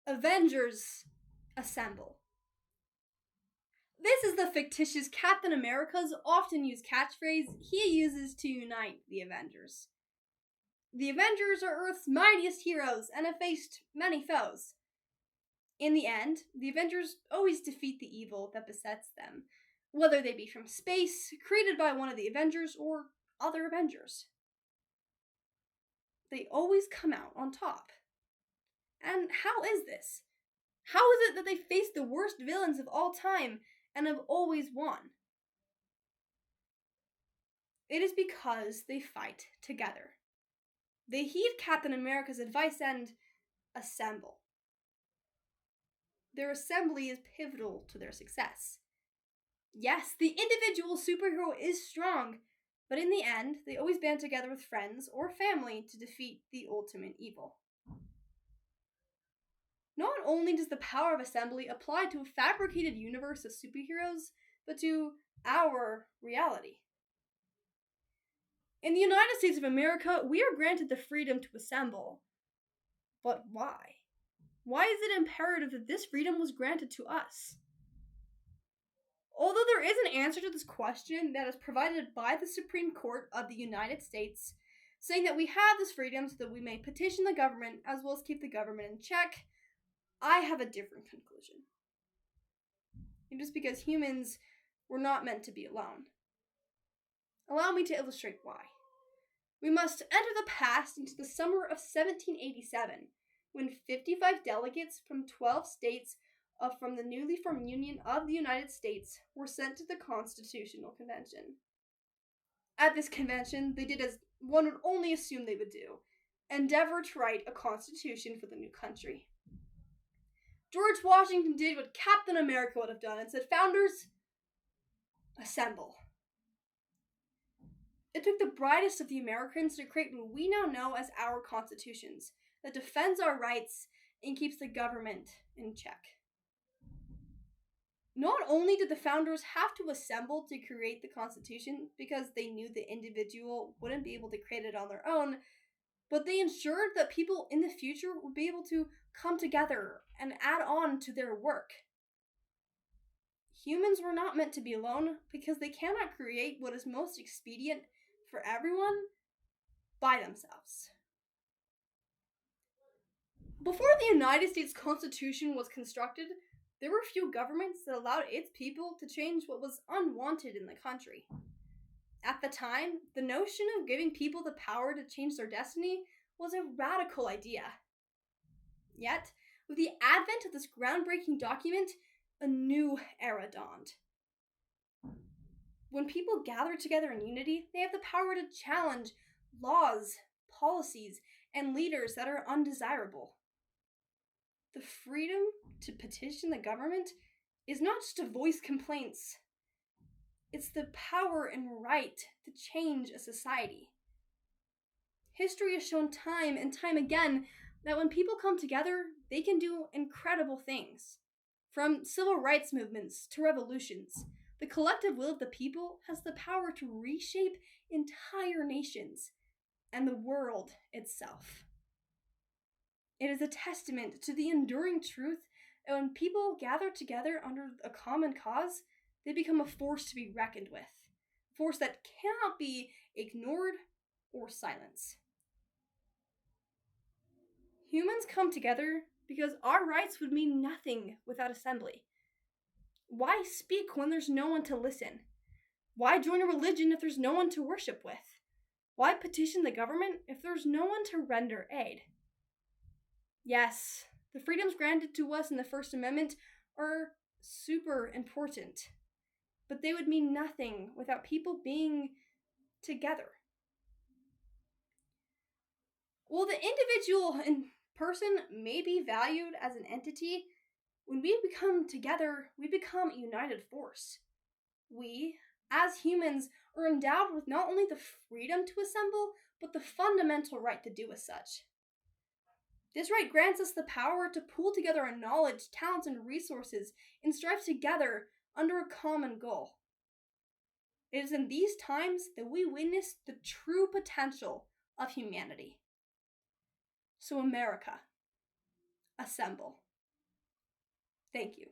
Avengers assemble. This is the fictitious Captain America's often used catchphrase he uses to unite the Avengers. The Avengers are Earth's mightiest heroes and have faced many foes. In the end, the Avengers always defeat the evil that besets them, whether they be from space, created by one of the Avengers, or other Avengers. They always come out on top. And how is this? How is it that they face the worst villains of all time and have always won? It is because they fight together. They heed Captain America's advice and assemble. Their assembly is pivotal to their success. Yes, the individual superhero is strong, but in the end, they always band together with friends or family to defeat the ultimate evil. Not only does the power of assembly apply to a fabricated universe of superheroes, but to our reality. In the United States of America, we are granted the freedom to assemble. But why? Why is it imperative that this freedom was granted to us? Although there is an answer to this question that is provided by the Supreme Court of the United States, saying that we have this freedom so that we may petition the government as well as keep the government in check, I have a different conclusion. It is because humans were not meant to be alone. Allow me to illustrate why. We must enter the past into the summer of 1787, when 55 delegates from 12 states from the newly formed Union of the United States were sent to the Constitutional Convention. At this convention, they did as one would only assume they would do, endeavor to write a constitution for the new country. George Washington did what Captain America would have done and said, "Founders, assemble." It took the brightest of the Americans to create what we now know as our constitutions, that defends our rights and keeps the government in check. Not only did the founders have to assemble to create the Constitution because they knew the individual wouldn't be able to create it on their own, but they ensured that people in the future would be able to come together and add on to their work. Humans were not meant to be alone because they cannot create what is most expedient for everyone by themselves. Before the United States Constitution was constructed, there were few governments that allowed its people to change what was unwanted in the country. At the time, the notion of giving people the power to change their destiny was a radical idea. Yet, with the advent of this groundbreaking document, a new era dawned. When people gather together in unity, they have the power to challenge laws, policies, and leaders that are undesirable. The freedom to petition the government is not just to voice complaints. It's the power and right to change a society. History has shown time and time again that when people come together, they can do incredible things. From civil rights movements to revolutions, the collective will of the people has the power to reshape entire nations and the world itself. It is a testament to the enduring truth that when people gather together under a common cause, they become a force to be reckoned with, a force that cannot be ignored or silenced. Humans come together because our rights would mean nothing without assembly. Why speak when there's no one to listen? Why join a religion if there's no one to worship with? Why petition the government if there's no one to render aid? Yes, the freedoms granted to us in the First Amendment are super important, but they would mean nothing without people being together. While the individual in person may be valued as an entity, when we become together, we become a united force. We, as humans, are endowed with not only the freedom to assemble, but the fundamental right to do as such. This right grants us the power to pool together our knowledge, talents, and resources and strive together under a common goal. It is in these times that we witness the true potential of humanity. So America, assemble. Thank you.